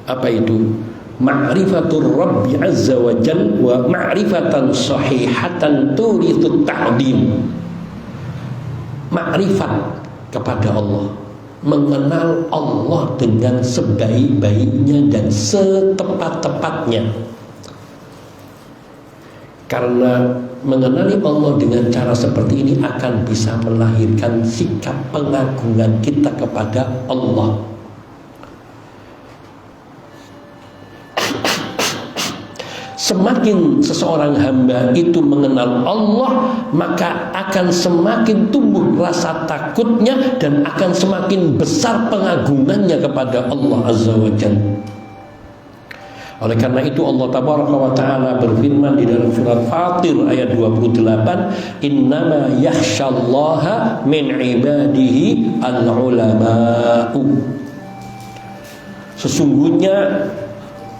Apa itu? Ma'rifatur Rabbi Azza wa Jalla wa ma'rifatan sahihatan turitut ta'dim. Ma'rifat kepada Allah, mengenal Allah dengan sebaik-baiknya dan setepat-tepatnya. Karena mengenali Allah dengan cara seperti ini akan bisa melahirkan sikap pengagungan kita kepada Allah. Semakin seseorang hamba itu mengenal Allah, maka akan semakin tumbuh rasa takutnya dan akan semakin besar pengagungannya kepada Allah Azza wa Jalla. Oleh karena itu Allah Tabaraka wa Ta'ala berfirman di dalam surat Fatir ayat 28, innama yakhshallaha min ibadihi al-ulama'u. Sesungguhnya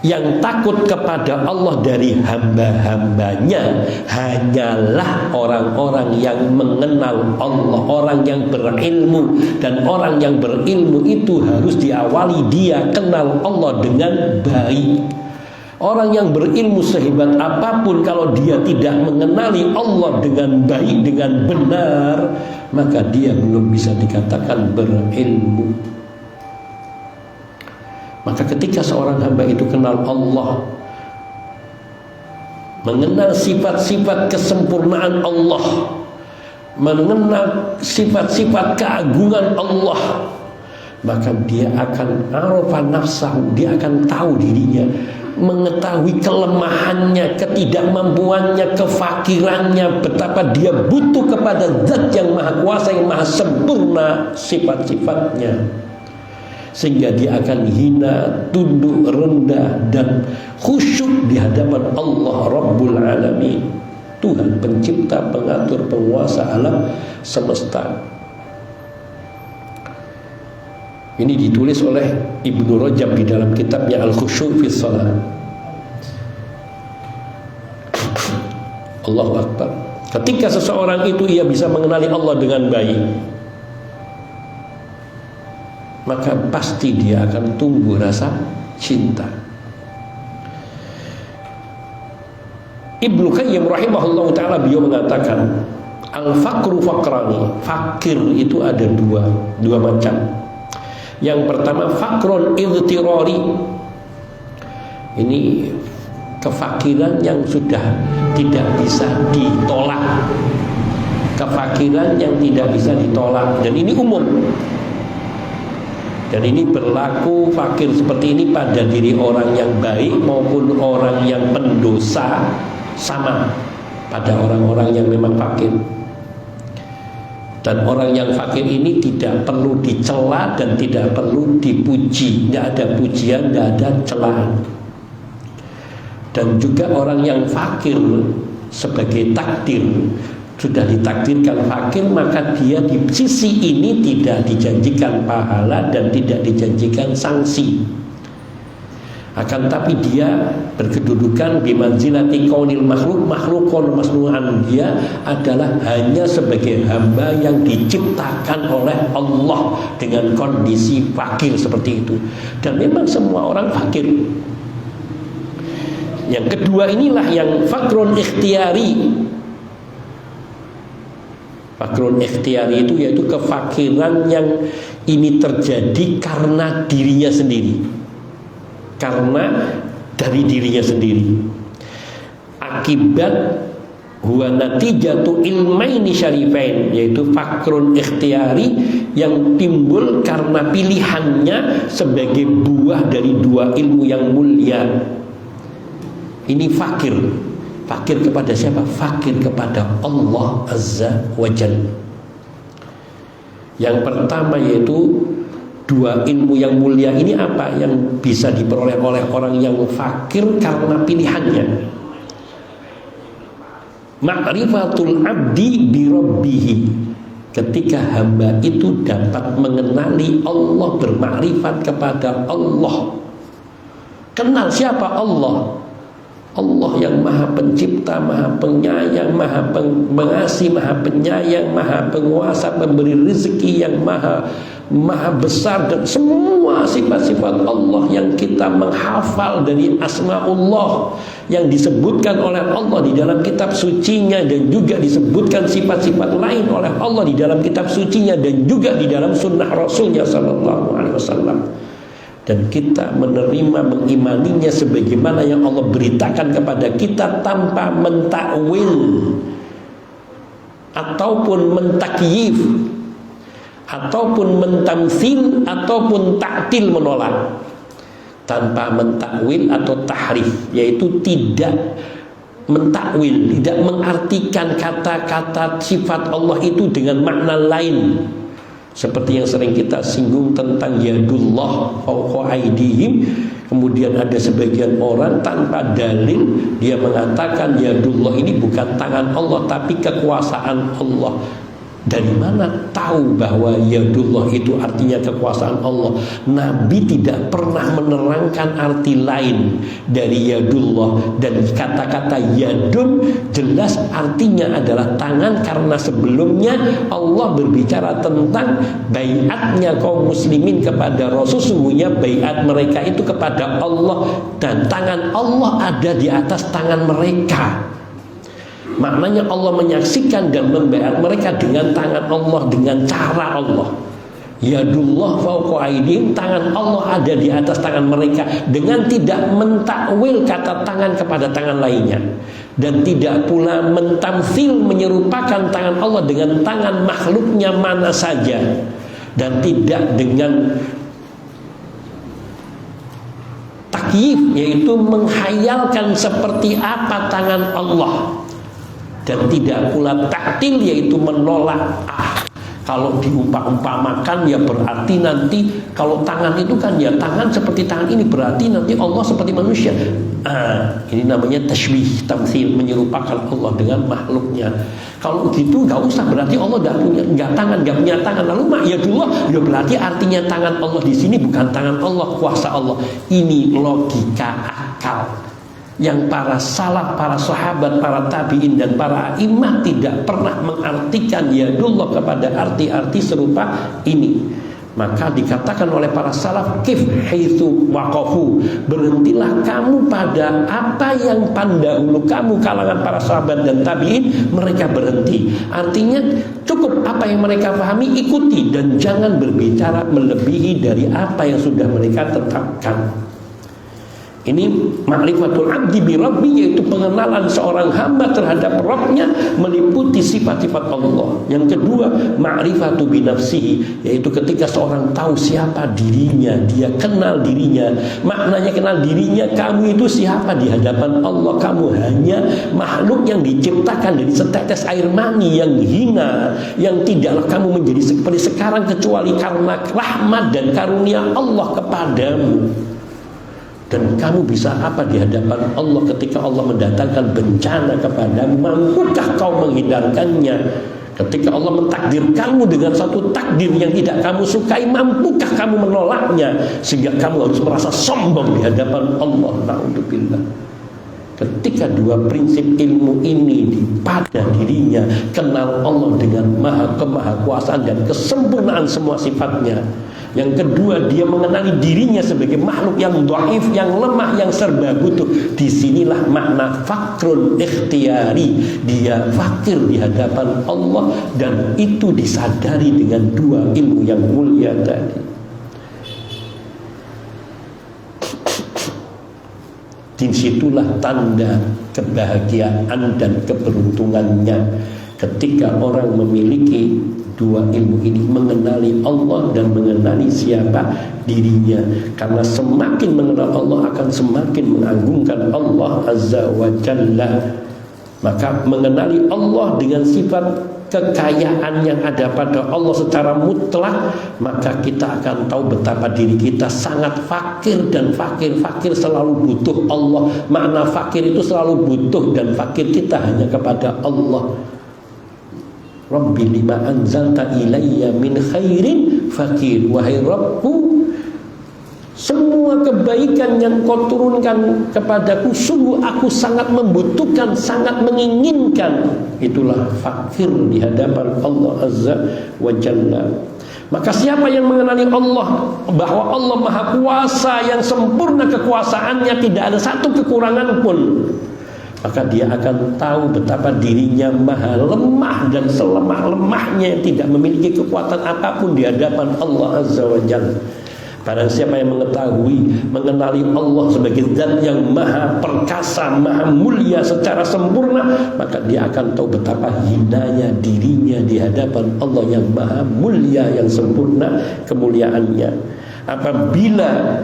yang takut kepada Allah dari hamba-hambanya hanyalah orang-orang yang mengenal Allah, orang yang berilmu. Dan orang yang berilmu itu harus diawali dia kenal Allah dengan baik. Orang yang berilmu sehebat apapun, kalau dia tidak mengenali Allah dengan baik, dengan benar, maka dia belum bisa dikatakan berilmu. Maka ketika seorang hamba itu kenal Allah, mengenal sifat-sifat kesempurnaan Allah, mengenal sifat-sifat keagungan Allah, maka dia akan arafa nafsahu, dia akan tahu dirinya, mengetahui kelemahannya, ketidakmampuannya, kefakirannya, betapa dia butuh kepada Zat yang Maha Kuasa, yang Maha Sempurna sifat-sifatnya. Sehingga dia akan hina, tunduk, rendah, dan khusyuk di hadapan Allah Rabbul Alamin, Tuhan pencipta, pengatur, penguasa alam semesta. Ini ditulis oleh Ibnu Rajab di dalam kitabnya Al-Khusyu' fi Shalah. Allahu Akbar. Ketika seseorang itu ia bisa mengenali Allah dengan baik, maka pasti dia akan tumbuh rasa cinta. Ibnu Qayyim rahimahullah ta'ala beliau mengatakan, al-faqru faqrani. Fakir itu ada dua macam. Yang pertama fakrun idtirari. Ini kefakiran yang sudah tidak bisa ditolak. Kefakiran yang tidak bisa ditolak, dan ini umum. Dan ini berlaku fakir seperti ini pada diri orang yang baik maupun orang yang pendosa, sama pada orang-orang yang memang fakir. Dan orang yang fakir ini tidak perlu dicela dan tidak perlu dipuji. Tidak ada pujian, tidak ada celaan. Dan juga orang yang fakir sebagai takdir, sudah ditakdirkan fakir, maka dia di sisi ini tidak dijanjikan pahala dan tidak dijanjikan sanksi. Akan tapi dia berkedudukan bimanzilati kaunil makhlukon masnu'an. Dia adalah hanya sebagai hamba yang diciptakan oleh Allah dengan kondisi fakir seperti itu. Dan memang semua orang fakir. Yang kedua inilah yang fakrun ikhtiyari. Fakrun ikhtiyari itu yaitu kefakiran yang ini terjadi karena dirinya sendiri, karena dari dirinya sendiri, akibat huwa natijatu ilmaini syarifain, yaitu fakrun ikhtiyari yang timbul karena pilihannya sebagai buah dari dua ilmu yang mulia. Ini fakir. Fakir kepada siapa? Fakir kepada Allah Azza wa Jalla. Yang pertama yaitu dua ilmu yang mulia ini apa? Yang bisa diperoleh oleh orang yang fakir karena pilihannya. Ma'rifatul abdi bi rabbih. Ketika hamba itu dapat mengenali Allah, bermakrifat kepada Allah. Kenal siapa Allah? Allah yang maha pencipta, maha penyayang, maha pengasih, maha penyayang, maha penguasa, pemberi rezeki, yang maha besar, dan semua sifat-sifat Allah yang kita menghafal dari asma'ullah yang disebutkan oleh Allah di dalam kitab sucinya, dan juga disebutkan sifat-sifat lain oleh Allah di dalam kitab sucinya dan juga di dalam sunnah Rasulnya sallallahu alaihi wasallam. Dan kita menerima, mengimaninya sebagaimana yang Allah beritakan kepada kita tanpa mentakwil ataupun mentakyif ataupun mentamsil ataupun ta'til, menolak, tanpa mentakwil atau tahrif, yaitu tidak mentakwil, tidak mengartikan kata-kata sifat Allah itu dengan makna lain. Seperti yang sering kita singgung tentang yadullah fawqa aydihim. Kemudian ada sebagian orang tanpa dalil dia mengatakan yadullah ini bukan tangan Allah tapi kekuasaan Allah. Dari mana tahu bahwa yadullah itu artinya kekuasaan Allah? Nabi tidak pernah menerangkan arti lain dari yadullah. Dan kata-kata yadun jelas artinya adalah tangan, karena sebelumnya Allah berbicara tentang baiatnya kaum muslimin kepada Rasul. Sesungguhnya baiat mereka itu kepada Allah, dan tangan Allah ada di atas tangan mereka. Maknanya Allah menyaksikan dan membaiat mereka dengan tangan Allah, dengan cara Allah. Yadullah fawqa aydihim, tangan Allah ada di atas tangan mereka, dengan tidak mentakwil kata tangan kepada tangan lainnya, dan tidak pula mentamsil, menyerupakan tangan Allah dengan tangan makhluknya mana saja, dan tidak dengan takyif, yaitu menghayalkan seperti apa tangan Allah, dan tidak pula ta'til, yaitu menolak. Kalau diumpamakan ya berarti nanti kalau tangan itu kan ya tangan seperti tangan ini, berarti nanti Allah seperti manusia. Ini namanya tashbih, tamtsil, menyerupakan Allah dengan makhluknya. Kalau gitu nggak usah, berarti Allah nggak tangan, nggak punya tangan. Lalu yadullah ya berarti artinya tangan Allah di sini bukan tangan Allah, kuasa Allah. Ini logika akal. yang para salaf, para sahabat, para tabi'in dan para imam tidak pernah mengartikan yadullah kepada arti-arti serupa ini. Maka dikatakan oleh para salaf, kif haitsu waqafu, berhentilah kamu pada apa yang pendahulu kamu kalangan para sahabat dan tabi'in mereka berhenti. Artinya cukup apa yang mereka pahami ikuti dan jangan berbicara melebihi dari apa yang sudah mereka tetapkan. Ini ma'rifatul abdi bi rabbi, yaitu pengenalan seorang hamba terhadap Rabbnya meliputi sifat-sifat Allah. Yang kedua, ma'rifatu bi nafsihi, yaitu ketika seorang tahu siapa dirinya, dia kenal dirinya. Maknanya kenal dirinya, kamu itu siapa di hadapan Allah. Kamu hanya makhluk yang diciptakan dari setetes air mani yang hina, yang tidaklah kamu menjadi seperti sekarang kecuali karena rahmat dan karunia Allah kepadamu. Dan kamu bisa apa di hadapan Allah ketika Allah mendatangkan bencana kepadamu? Mampukah kau menghindarkannya? Ketika Allah mentakdirkanmu dengan satu takdir yang tidak kamu sukai, mampukah kamu menolaknya? Sehingga kamu harus merasa sombong di hadapan Allah. Na'udzubillah. Ketika dua prinsip ilmu ini pada dirinya, kenal Allah dengan kemahakuasaan dan kesempurnaan semua sifatnya. Yang kedua, dia mengenali dirinya sebagai makhluk yang dhaif, yang lemah, yang serba butuh. Disinilah makna fakrun ikhtiyari. Dia fakir di hadapan Allah, dan itu disadari dengan dua ilmu yang mulia tadi. Disitulah tanda kebahagiaan dan keberuntungannya ketika orang memiliki dua ilmu ini, mengenali Allah dan mengenali siapa dirinya. Karena semakin mengenal Allah akan semakin mengagungkan Allah Azza wa Jalla. Maka mengenali Allah dengan sifat kekayaan yang ada pada Allah secara mutlak, maka kita akan tahu betapa diri kita sangat fakir, dan fakir selalu butuh Allah. Makna fakir itu selalu butuh, dan fakir kita hanya kepada Allah. Rabbi lima anzalta ilayya min khairin fakir. Wahai Rabbku, semua kebaikan yang kau turunkan kepadaku, sungguh aku sangat membutuhkan, sangat menginginkan. Itulah fakir di hadapan Allah Azza wa Jalla. Maka siapa yang mengenali Allah, bahwa Allah Maha Kuasa yang sempurna kekuasaannya, tidak ada satu kekurangan pun, maka dia akan tahu betapa dirinya maha lemah dan selemah-lemahnya yang tidak memiliki kekuatan apapun di hadapan Allah Azza wa Jalla. Barang siapa yang mengetahui, mengenali Allah sebagai zat yang maha perkasa, maha mulia secara sempurna, maka dia akan tahu betapa hinanya dirinya di hadapan Allah yang maha mulia, yang sempurna kemuliaannya. Apabila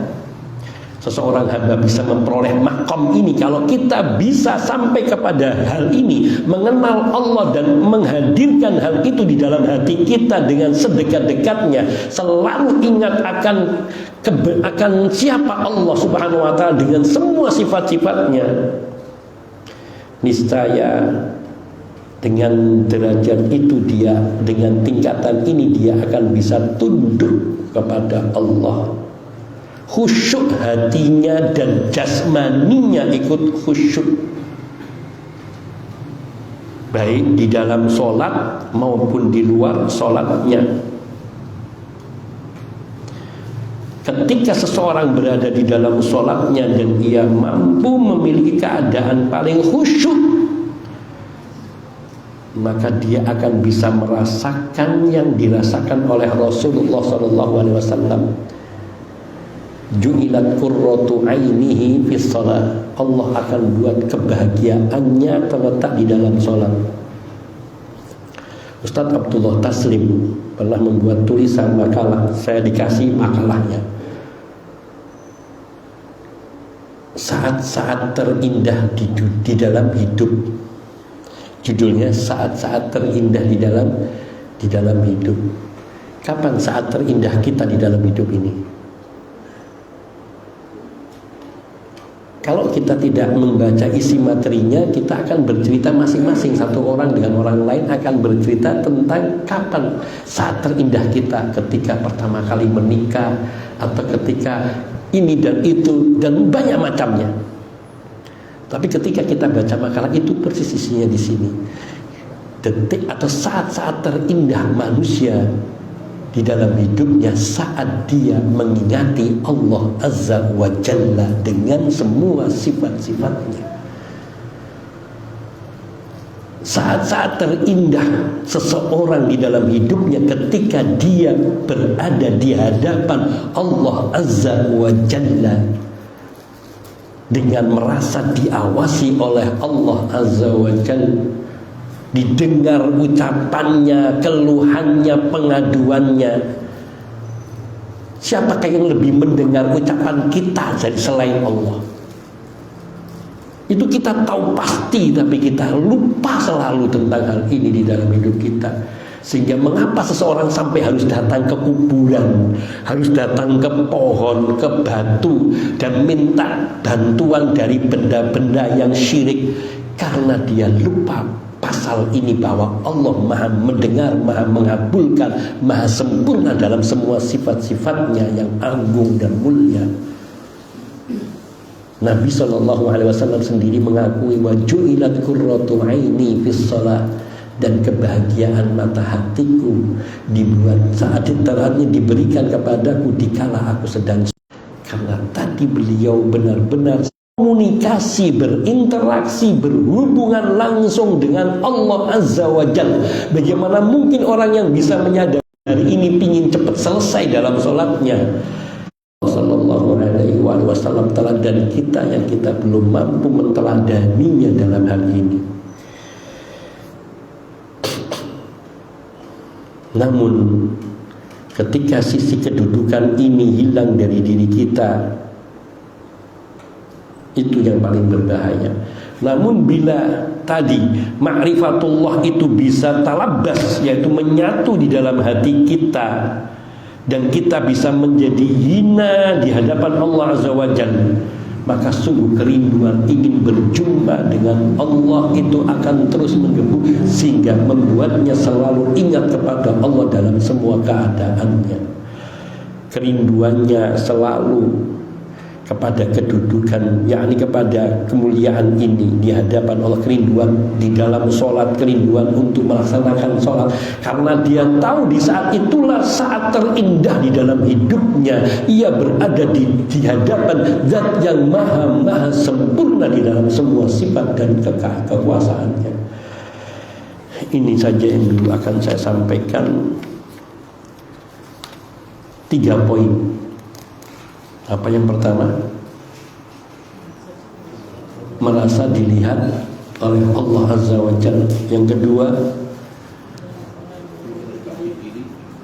seseorang hamba bisa memperoleh makom ini, kalau kita bisa sampai kepada hal ini, mengenal Allah dan menghadirkan hal itu di dalam hati kita dengan sedekat-dekatnya, selalu ingat akan siapa Allah Subhanahu wa Ta'ala dengan semua sifat-sifatnya, niscaya dengan derajat itu dia, dengan tingkatan ini dia akan bisa tunduk kepada Allah. Khusyuk hatinya dan jasmaninya ikut khusyuk, baik di dalam sholat maupun di luar sholatnya. Ketika seseorang berada di dalam sholatnya dan ia mampu memiliki keadaan paling khusyuk, maka dia akan bisa merasakan yang dirasakan oleh Rasulullah SAW. Ju'ilat qurratu ainihi fis shalah. Allah akan buat kebahagiaannya terletak di dalam sholat. Ustadz Abdullah Taslim pernah membuat tulisan makalah, saya dikasih makalahnya. Saat-saat terindah di dalam hidup. Judulnya saat-saat terindah di dalam hidup. Kapan saat terindah kita di dalam hidup ini? Kalau kita tidak membaca isi materinya, kita akan bercerita masing-masing, satu orang dengan orang lain akan bercerita tentang kapan saat terindah kita, ketika pertama kali menikah, atau ketika ini dan itu, dan banyak macamnya. Tapi ketika kita baca makalah itu persis isinya di sini. Detik atau saat-saat terindah manusia di dalam hidupnya saat dia mengingati Allah Azza wa Jalla dengan semua sifat-sifatnya. Saat-saat terindah seseorang di dalam hidupnya ketika dia berada di hadapan Allah Azza wa Jalla dengan merasa diawasi oleh Allah Azza wa Jalla, didengar ucapannya, keluhannya, pengaduannya. Siapakah yang lebih mendengar ucapan kita dari selain Allah? Itu kita tahu pasti, tapi kita lupa selalu tentang hal ini di dalam hidup kita. Sehingga mengapa seseorang sampai harus datang ke kuburan, harus datang ke pohon, ke batu, dan minta bantuan dari benda-benda yang syirik? Karena dia lupa pasal ini bahwa Allah maha mendengar, maha mengabulkan, maha sempurna dalam semua sifat-sifatnya yang agung dan mulia. Nabi SAW sendiri mengakui wa ju'ilat qurratu aini fis shalah, dan kebahagiaan mata hatiku dibuat saat terakhirnya diberikan kepadaku dikala aku sedang. Karena tadi beliau benar-benar komunikasi, berinteraksi, berhubungan langsung dengan Allah Azza wa Jalla. Bagaimana mungkin orang yang bisa menyadari ini pingin cepat selesai dalam sholatnya? Sallallahu alaihi wasallam teladan kita yang kita belum mampu menteladaninya dalam hal ini. Namun ketika sisi kedudukan ini hilang dari diri kita, itu yang paling berbahaya. Namun bila tadi ma'rifatullah itu bisa talabbas, yaitu menyatu di dalam hati kita, dan kita bisa menjadi hina di hadapan Allah Azza wa Jalla, maka sungguh kerinduan ingin berjumpa dengan Allah itu akan terus menggebu, sehingga membuatnya selalu ingat kepada Allah dalam semua keadaannya. Kerinduannya selalu kepada kedudukan, yakni kepada kemuliaan ini di hadapan Allah, kerinduan di dalam sholat, kerinduan untuk melaksanakan sholat, karena dia tahu di saat itulah saat terindah di dalam hidupnya. Ia berada di hadapan Zat yang maha sempurna di dalam semua sifat dan kekuasaannya. Ini saja yang dulu akan saya sampaikan, 3 poin. Apa yang pertama? Merasa dilihat oleh Allah Azza wa Jalla. Yang kedua,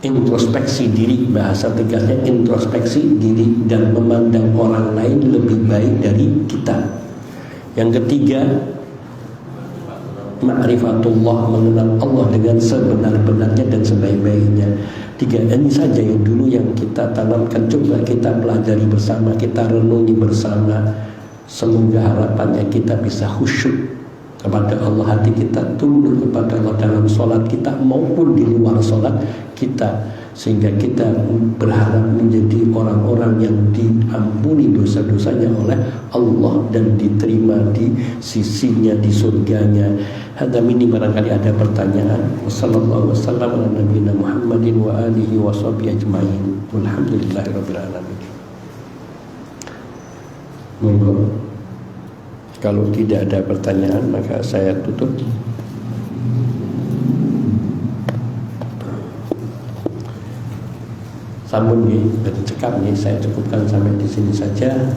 introspeksi diri, bahasa tegasnya introspeksi diri dan memandang orang lain lebih baik dari kita. Yang ketiga, ma'rifatullah, mengenal Allah dengan sebenar-benarnya dan sebaik-baiknya. 3 ini saja yang dulu yang kita tanamkan, coba kita pelajari bersama, kita renungi bersama. Semoga harapannya kita bisa khusyuk kepada Allah, hati kita tunduk kepada Allah dalam sholat kita maupun di luar sholat kita, sehingga kita berharap menjadi orang-orang yang diampuni dosa-dosanya oleh Allah dan diterima di sisinya, di surganya. Hadam ini barangkali ada pertanyaan. Wassallallahu wasallam ala nabiyina Muhammadin wa alihi wa sahbihi ajma'in. Walhamdulillahirabbil alamin. Monggo. Kalau tidak ada pertanyaan maka saya tutup. Sampun nggih, cekap nih, saya cukupkan sampai di sini saja.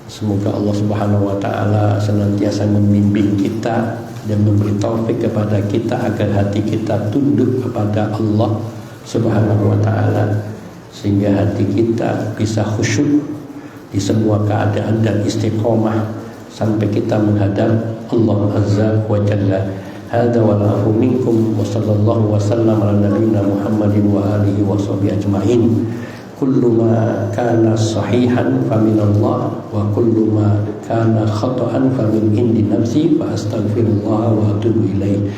Semoga Allah Subhanahu wa taala senantiasa membimbing kita dan memberi taufik kepada kita agar hati kita tunduk kepada Allah Subhanahu wa taala, sehingga hati kita bisa khusyuk di semua keadaan dan istiqomah sampai kita menghadap Allah Azza wa Jalla. Hadza wa la'afu minkum wa sallallahu wa sallam ala nabiyyina Muhammadin wa alihi wa sahbihi ajma'in. Kullu ma kana sahihan fa min Allah wa kullu ma kana khata'an fa min indi nafsi fa astaghfirullah wa atubu ilaih.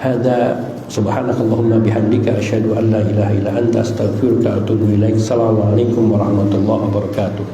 Hadza subhanakallahumma bihamdika asyhadu an la ilaha illa anta astaghfiruka wa atubu ilaik. Assalamualaikum warahmatullahi wabarakatuh.